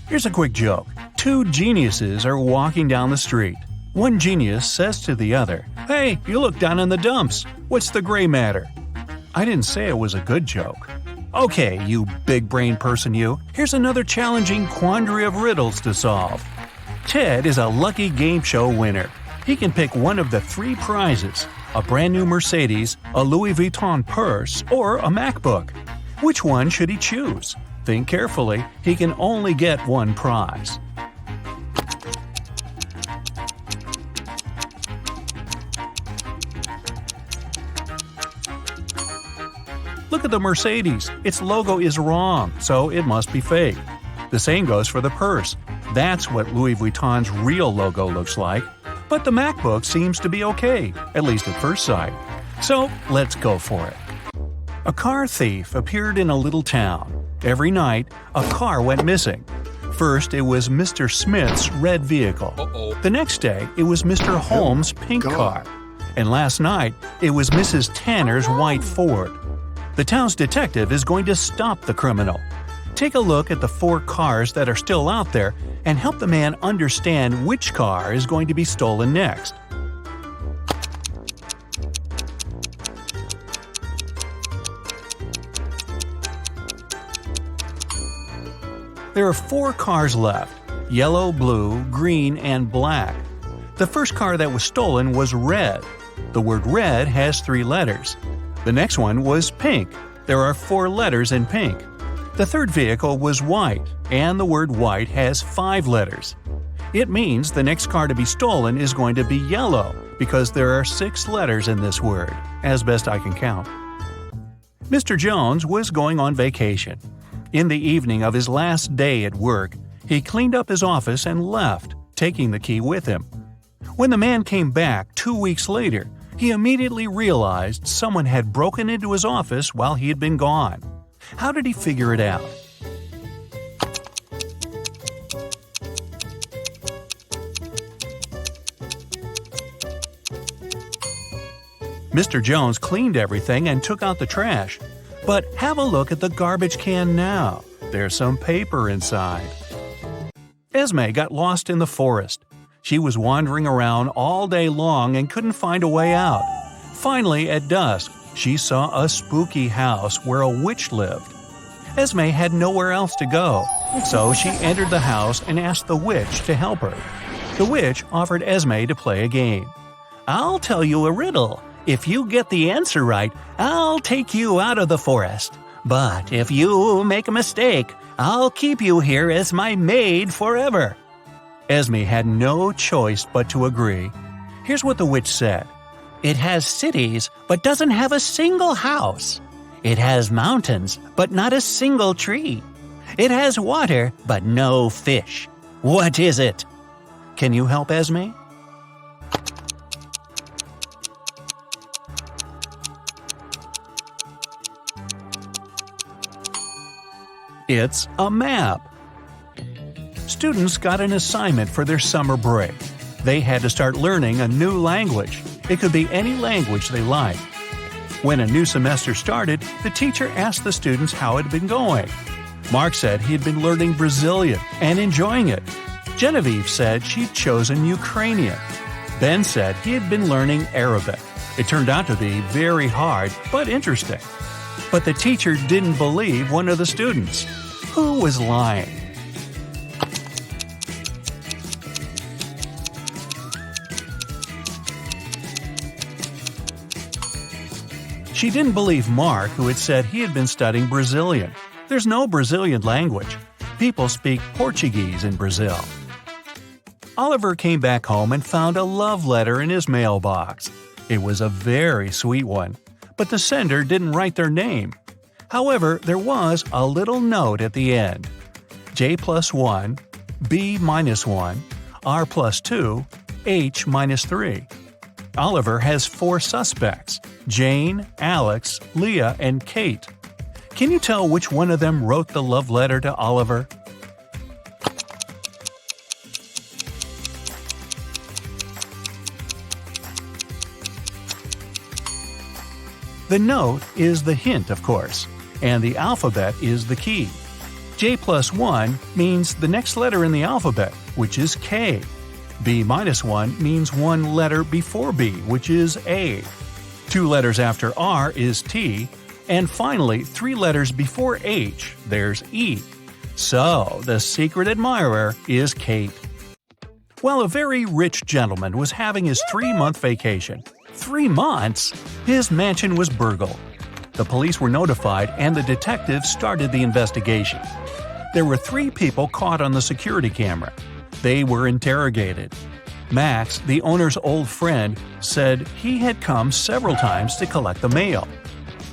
Here's a quick joke. Two geniuses are walking down the street. One genius says to the other, "Hey, you look down in the dumps. What's the gray matter?" I didn't say it was a good joke. Okay, you big-brain person you, here's another challenging quandary of riddles to solve. Ted is a lucky game show winner. He can pick one of the 3 prizes: a brand new Mercedes, a Louis Vuitton purse, or a MacBook. Which one should he choose? Think carefully, he can only get one prize. Look at the Mercedes. Its logo is wrong, so it must be fake. The same goes for the purse. That's what Louis Vuitton's real logo looks like. But the MacBook seems to be okay, at least at first sight. So let's go for it. A car thief appeared in a little town. Every night, a car went missing. First, it was Mr. Smith's red vehicle. The next day, it was Mr. Holmes' pink car. And last night, it was Mrs. Tanner's white Ford. The town's detective is going to stop the criminal. Take a look at the 4 cars that are still out there and help the man understand which car is going to be stolen next. There are 4 cars left: yellow, blue, green, and black. The first car that was stolen was red. The word red has 3 letters. The next one was pink. There are 4 letters in pink. The third vehicle was white, and the word white has 5 letters. It means the next car to be stolen is going to be yellow, because there are 6 letters in this word, as best I can count. Mr. Jones was going on vacation. In the evening of his last day at work, he cleaned up his office and left, taking the key with him. When the man came back 2 weeks later, he immediately realized someone had broken into his office while he had been gone. How did he figure it out? Mr. Jones cleaned everything and took out the trash. But have a look at the garbage can now. There's some paper inside. Esme got lost in the forest. She was wandering around all day long and couldn't find a way out. Finally, at dusk, she saw a spooky house where a witch lived. Esme had nowhere else to go, so she entered the house and asked the witch to help her. The witch offered Esme to play a game. "I'll tell you a riddle. If you get the answer right, I'll take you out of the forest. But if you make a mistake, I'll keep you here as my maid forever." Esme had no choice but to agree. Here's what the witch said. "It has cities, but doesn't have a single house. It has mountains, but not a single tree. It has water, but no fish. What is it?" Can you help Esme? It's a map. Students got an assignment for their summer break. They had to start learning a new language. It could be any language they liked. When a new semester started, the teacher asked the students how it had been going. Mark said he had been learning Brazilian and enjoying it. Genevieve said she'd chosen Ukrainian. Ben said he had been learning Arabic. It turned out to be very hard, but interesting. But the teacher didn't believe one of the students. Who was lying? She didn't believe Mark, who had said he had been studying Brazilian. There's no Brazilian language. People speak Portuguese in Brazil. Oliver came back home and found a love letter in his mailbox. It was a very sweet one, but the sender didn't write their name. However, there was a little note at the end. J+1, B-1, R+2, H-3. Oliver has 4 suspects: Jane, Alex, Leah, and Kate. Can you tell which one of them wrote the love letter to Oliver? The note is the hint, of course, and the alphabet is the key. J plus 1 means the next letter in the alphabet, which is K. B minus 1 means one letter before B, which is A. 2 letters after R is T. And finally, 3 letters before H, there's E. So, the secret admirer is Kate. Well, a very rich gentleman was having his 3-month vacation. 3 months? His mansion was burgled. The police were notified and the detectives started the investigation. There were 3 people caught on the security camera. They were interrogated. Max, the owner's old friend, said he had come several times to collect the mail.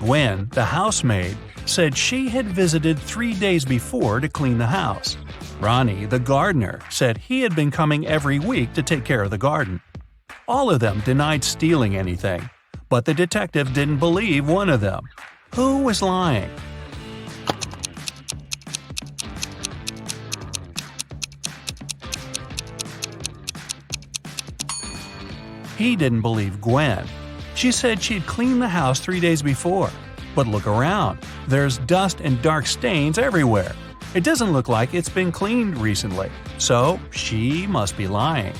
Gwen, the housemaid, said she had visited 3 days before to clean the house. Ronnie, the gardener, said he had been coming every week to take care of the garden. All of them denied stealing anything, but the detective didn't believe one of them. Who was lying? He didn't believe Gwen. She said she'd cleaned the house 3 days before. But look around. There's dust and dark stains everywhere. It doesn't look like it's been cleaned recently, so she must be lying.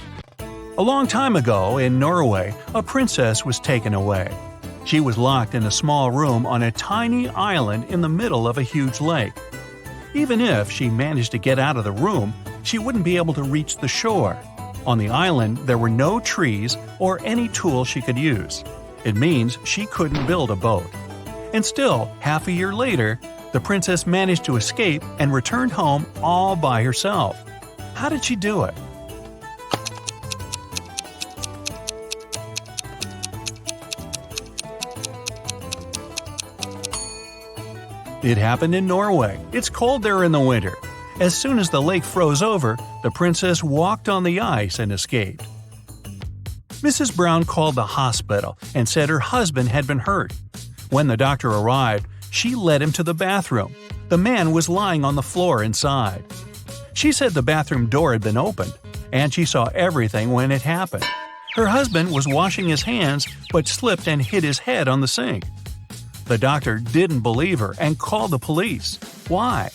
A long time ago, in Norway, a princess was taken away. She was locked in a small room on a tiny island in the middle of a huge lake. Even if she managed to get out of the room, she wouldn't be able to reach the shore. On the island, there were no trees or any tools she could use. It means she couldn't build a boat. And still, half a year later, the princess managed to escape and returned home all by herself. How did she do it? It happened in Norway. It's cold there in the winter. As soon as the lake froze over, the princess walked on the ice and escaped. Mrs. Brown called the hospital and said her husband had been hurt. When the doctor arrived, she led him to the bathroom. The man was lying on the floor inside. She said the bathroom door had been opened, and she saw everything when it happened. Her husband was washing his hands but slipped and hit his head on the sink. The doctor didn't believe her and called the police. Why?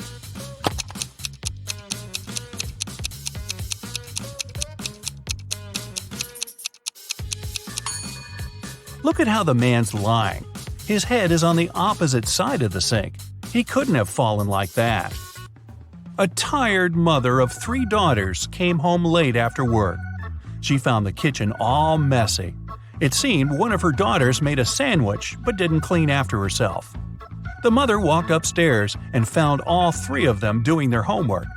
Look at how the man's lying. His head is on the opposite side of the sink. He couldn't have fallen like that. A tired mother of 3 daughters came home late after work. She found the kitchen all messy. It seemed one of her daughters made a sandwich but didn't clean after herself. The mother walked upstairs and found all 3 of them doing their homework.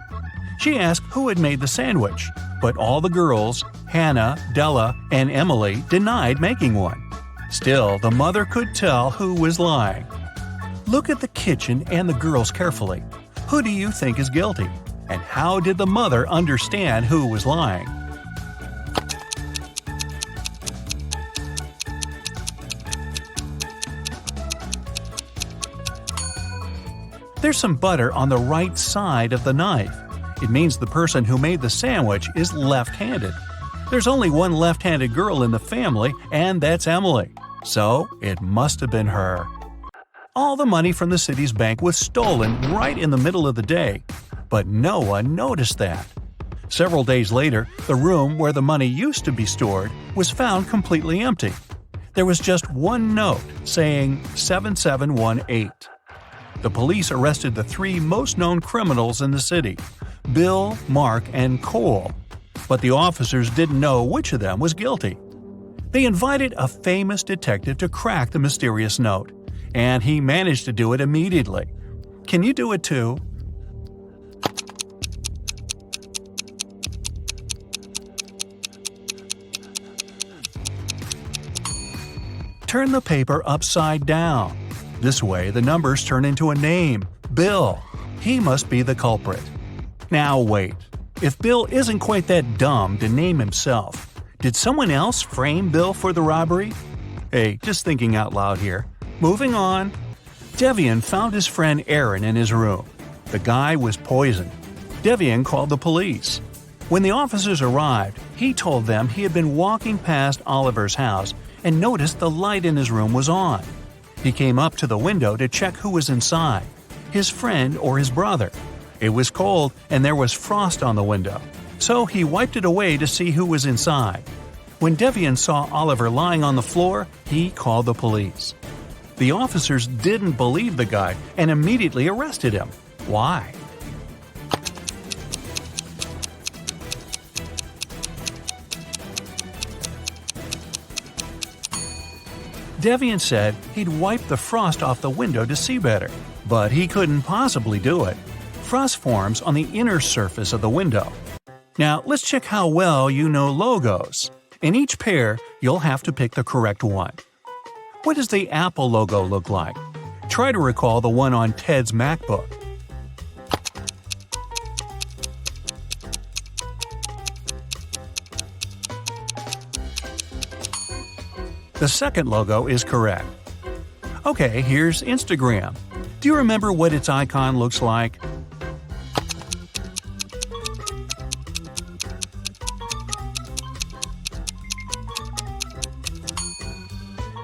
She asked who had made the sandwich, but all the girls, Hannah, Della, and Emily, denied making one. Still, the mother could tell who was lying. Look at the kitchen and the girls carefully. Who do you think is guilty? And how did the mother understand who was lying? There's some butter on the right side of the knife. It means the person who made the sandwich is left-handed. There's only one left-handed girl in the family, and that's Emily. So, it must have been her. All the money from the city's bank was stolen right in the middle of the day, but no one noticed that. Several days later, the room where the money used to be stored was found completely empty. There was just one note saying 7718. The police arrested the 3 most known criminals in the city, Bill, Mark, and Cole. But the officers didn't know which of them was guilty. They invited a famous detective to crack the mysterious note, and he managed to do it immediately. Can you do it too? Turn the paper upside down. This way, the numbers turn into a name, Bill. He must be the culprit. Now wait. If Bill isn't quite that dumb to name himself, did someone else frame Bill for the robbery? Hey, just thinking out loud here. Moving on. Devian found his friend Aaron in his room. The guy was poisoned. Devian called the police. When the officers arrived, he told them he had been walking past Oliver's house and noticed the light in his room was on. He came up to the window to check who was inside, his friend or his brother. It was cold and there was frost on the window, so he wiped it away to see who was inside. When Devian saw Oliver lying on the floor, he called the police. The officers didn't believe the guy and immediately arrested him. Why? Devian said he'd wiped the frost off the window to see better, but he couldn't possibly do it. Frost forms on the inner surface of the window. Now, let's check how well you know logos. In each pair, you'll have to pick the correct one. What does the Apple logo look like? Try to recall the one on Ted's MacBook. The second logo is correct. Okay, here's Instagram. Do you remember what its icon looks like?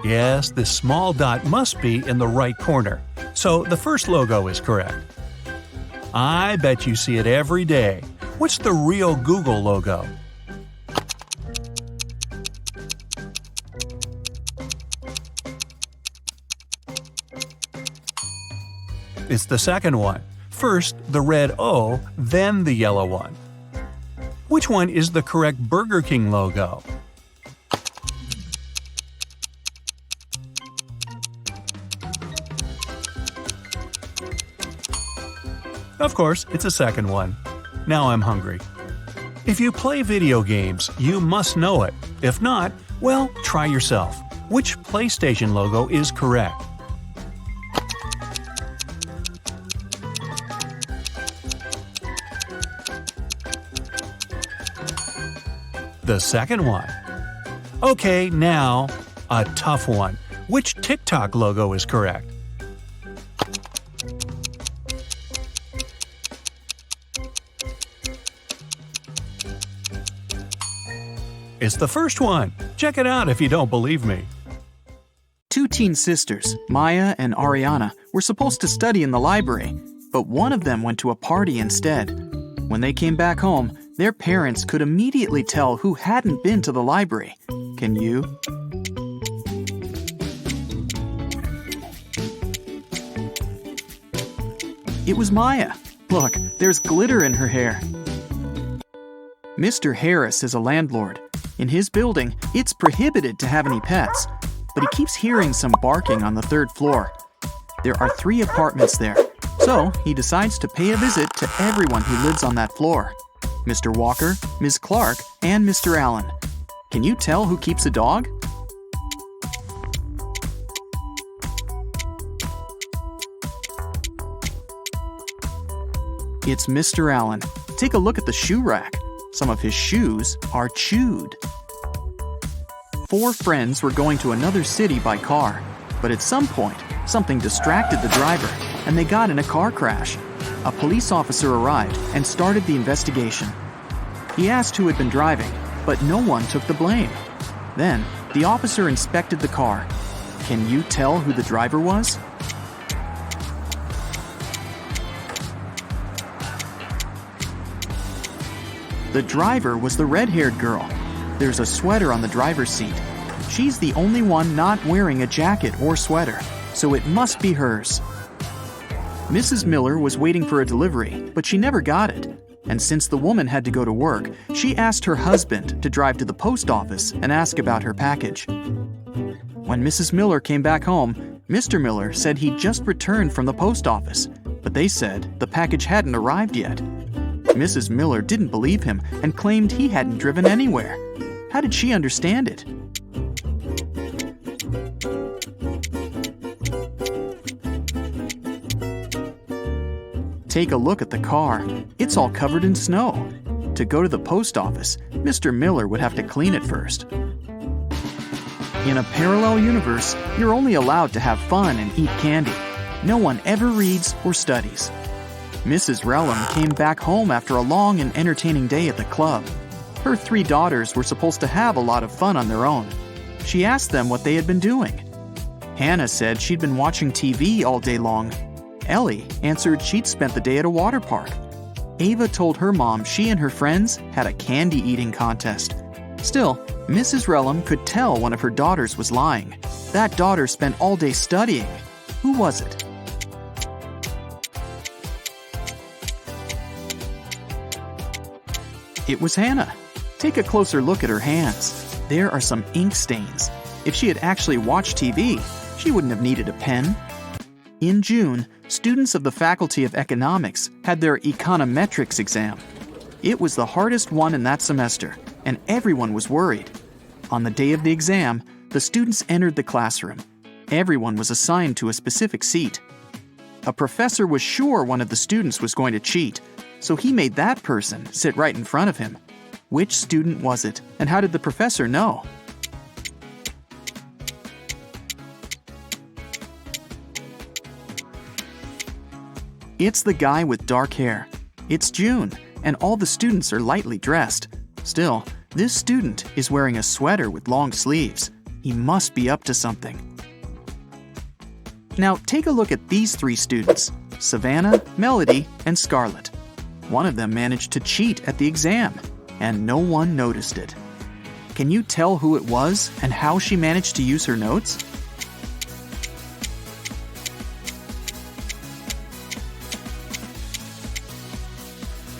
Yes, this small dot must be in the right corner, so the first logo is correct. I bet you see it every day. What's the real Google logo? It's the second one. First the red O, then the yellow one. Which one is the correct Burger King logo? Of course, it's the second one. Now I'm hungry. If you play video games, you must know it. If not, well, try yourself. Which PlayStation logo is correct? The second one. Okay, now, a tough one. Which TikTok logo is correct? It's the first one. Check it out if you don't believe me. Two teen sisters, Maya and Ariana, were supposed to study in the library, but one of them went to a party instead. When they came back home, their parents could immediately tell who hadn't been to the library. Can you? It was Maya. Look, there's glitter in her hair. Mr. Harris is a landlord. In his building, it's prohibited to have any pets, but he keeps hearing some barking on the third floor. There are 3 apartments there, so he decides to pay a visit to everyone who lives on that floor. Mr. Walker, Ms. Clark, and Mr. Allen. Can you tell who keeps a dog? It's Mr. Allen. Take a look at the shoe rack. Some of his shoes are chewed. 4 friends were going to another city by car, but at some point, something distracted the driver, and they got in a car crash. A police officer arrived and started the investigation. He asked who had been driving, but no one took the blame. Then, the officer inspected the car. Can you tell who the driver was? The driver was the red-haired girl. There's a sweater on the driver's seat. She's the only one not wearing a jacket or sweater, so it must be hers. Mrs. Miller was waiting for a delivery, but she never got it. And since the woman had to go to work, she asked her husband to drive to the post office and ask about her package. When Mrs. Miller came back home, Mr. Miller said he'd just returned from the post office, but they said the package hadn't arrived yet. Mrs. Miller didn't believe him and claimed he hadn't driven anywhere. How did she understand it? Take a look at the car. It's all covered in snow. To go to the post office, Mr. Miller would have to clean it first. In a parallel universe, you're only allowed to have fun and eat candy. No one ever reads or studies. Mrs. Relham came back home after a long and entertaining day at the club. Her 3 daughters were supposed to have a lot of fun on their own. She asked them what they had been doing. Hannah said she'd been watching TV all day long. Ellie answered she'd spent the day at a water park. Ava told her mom she and her friends had a candy eating contest. Still, Mrs. Relham could tell one of her daughters was lying. That daughter spent all day studying. Who was it? It was Hannah. Take a closer look at her hands. There are some ink stains. If she had actually watched TV, she wouldn't have needed a pen. In June, students of the Faculty of Economics had their econometrics exam. It was the hardest one in that semester, and everyone was worried. On the day of the exam, the students entered the classroom. Everyone was assigned to a specific seat. A professor was sure one of the students was going to cheat, so he made that person sit right in front of him. Which student was it, and how did the professor know? It's the guy with dark hair. It's June, and all the students are lightly dressed. Still, this student is wearing a sweater with long sleeves. He must be up to something. Now take a look at these three students, Savannah, Melody, and Scarlett. One of them managed to cheat at the exam, and no one noticed it. Can you tell who it was and how she managed to use her notes?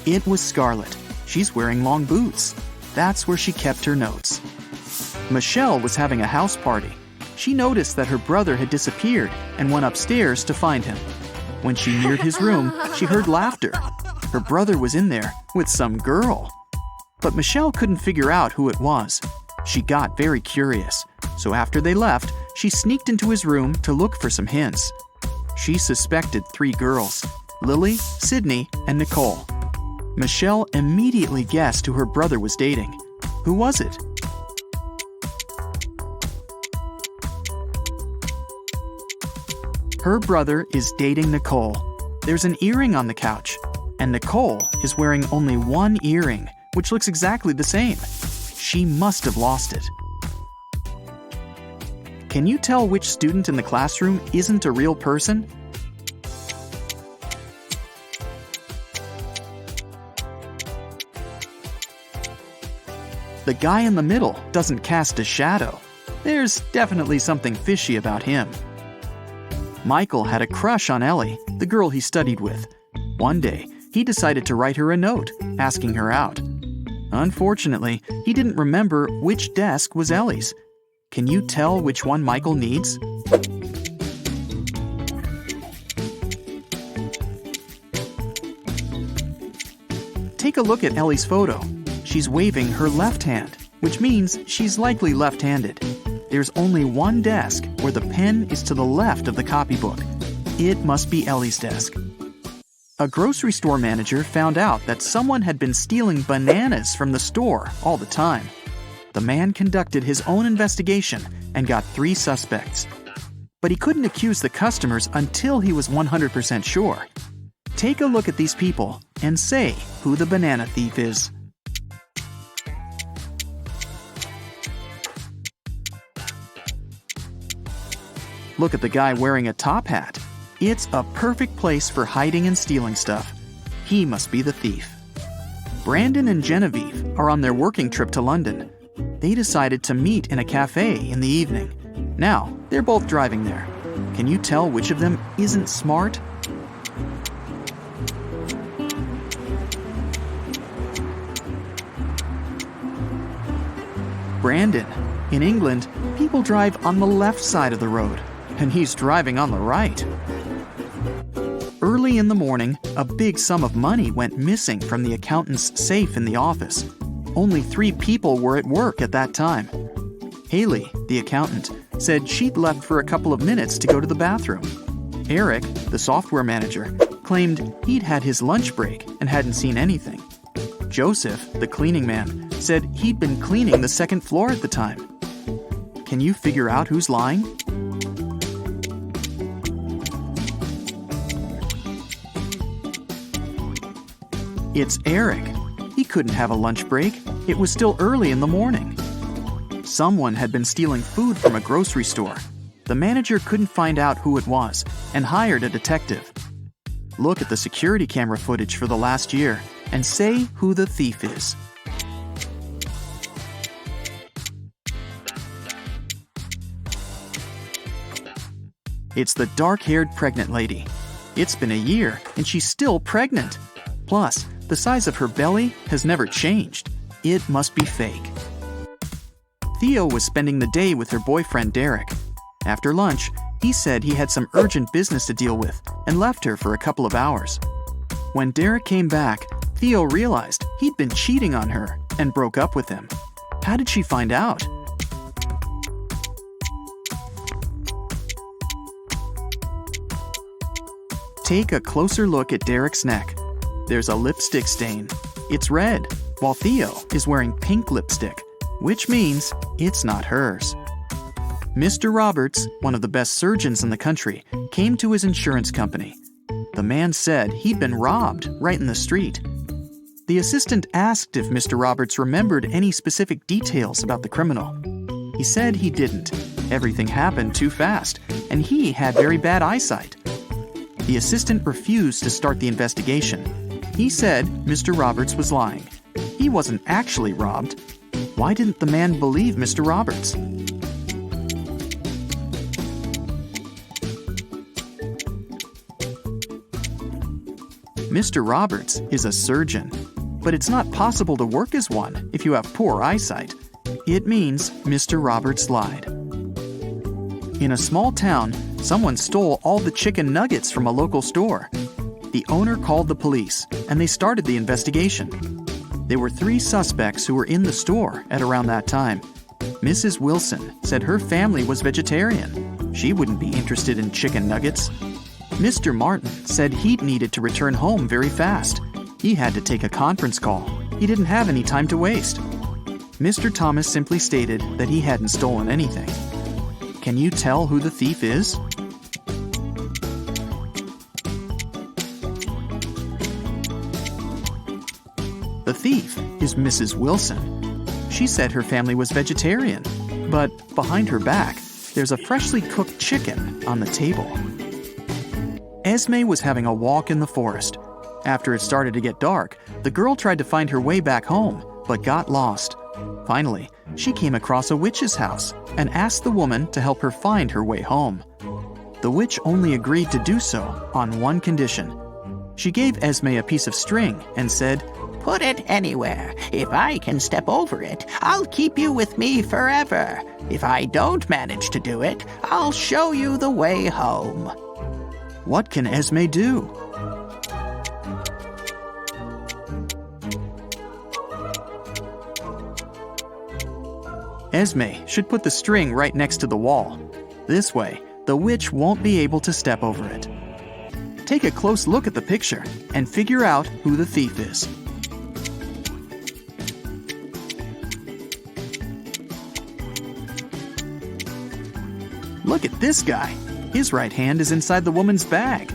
It was Scarlett. She's wearing long boots. That's where she kept her notes. Michelle was having a house party. She noticed that her brother had disappeared and went upstairs to find him. When she neared his room, she heard laughter. Her brother was in there with some girl. But Michelle couldn't figure out who it was. She got very curious, so after they left, she sneaked into his room to look for some hints. She suspected 3 girls, Lily, Sydney, and Nicole. Michelle immediately guessed who her brother was dating. Who was it? Her brother is dating Nicole. There's an earring on the couch, and Nicole is wearing only one earring, which looks exactly the same. She must have lost it. Can you tell which student in the classroom isn't a real person? The guy in the middle doesn't cast a shadow. There's definitely something fishy about him. Michael had a crush on Ellie, the girl he studied with. One day, he decided to write her a note, asking her out. Unfortunately, he didn't remember which desk was Ellie's. Can you tell which one Michael needs? Take a look at Ellie's photo. She's waving her left hand, which means she's likely left-handed. There's only one desk where the pen is to the left of the copybook. It must be Ellie's desk. A grocery store manager found out that someone had been stealing bananas from the store all the time. The man conducted his own investigation and got 3 suspects. But he couldn't accuse the customers until he was 100% sure. Take a look at these people and say who the banana thief is. Look at the guy wearing a top hat. It's a perfect place for hiding and stealing stuff. He must be the thief. Brandon and Genevieve are on their working trip to London. They decided to meet in a cafe in the evening. Now, they're both driving there. Can you tell which of them isn't smart? Brandon. In England, people drive on the left side of the road, and he's driving on the right. Early in the morning, a big sum of money went missing from the accountant's safe in the office. Only 3 people were at work at that time. Haley, the accountant, said she'd left for a couple of minutes to go to the bathroom. Eric, the software manager, claimed he'd had his lunch break and hadn't seen anything. Joseph, the cleaning man, said he'd been cleaning the 2nd floor at the time. Can you figure out who's lying? It's Eric. He couldn't have a lunch break. It was still early in the morning. Someone had been stealing food from a grocery store. The manager couldn't find out who it was and hired a detective. Look at the security camera footage for the last year and say who the thief is. It's the dark-haired pregnant lady. It's been a year and she's still pregnant. Plus, the size of her belly has never changed. It must be fake. Theo was spending the day with her boyfriend Derek. After lunch, he said he had some urgent business to deal with and left her for a couple of hours. When Derek came back, Theo realized he'd been cheating on her and broke up with him. How did she find out? Take a closer look at Derek's neck. There's a lipstick stain. It's red, while Theo is wearing pink lipstick, which means it's not hers. Mr. Roberts, one of the best surgeons in the country, came to his insurance company. The man said he'd been robbed right in the street. The assistant asked if Mr. Roberts remembered any specific details about the criminal. He said he didn't. Everything happened too fast, and he had very bad eyesight. The assistant refused to start the investigation. He said Mr. Roberts was lying. He wasn't actually robbed. Why didn't the man believe Mr. Roberts? Mr. Roberts is a surgeon, but it's not possible to work as one if you have poor eyesight. It means Mr. Roberts lied. In a small town, someone stole all the chicken nuggets from a local store. The owner called the police, and they started the investigation. There were 3 suspects who were in the store at around that time. Mrs. Wilson said her family was vegetarian. She wouldn't be interested in chicken nuggets. Mr. Martin said he'd needed to return home very fast. He had to take a conference call. He didn't have any time to waste. Mr. Thomas simply stated that he hadn't stolen anything. Can you tell who the thief is? The thief is Mrs. Wilson. She said her family was vegetarian, but behind her back, there's a freshly cooked chicken on the table. Esme was having a walk in the forest. After it started to get dark, the girl tried to find her way back home, but got lost. Finally, she came across a witch's house and asked the woman to help her find her way home. The witch only agreed to do so on one condition. She gave Esme a piece of string and said, "Put it anywhere. If I can step over it, I'll keep you with me forever. If I don't manage to do it, I'll show you the way home." What can Esme do? Esme should put the string right next to the wall. This way, the witch won't be able to step over it. Take a close look at the picture and figure out who the thief is. Look at this guy. His right hand is inside the woman's bag.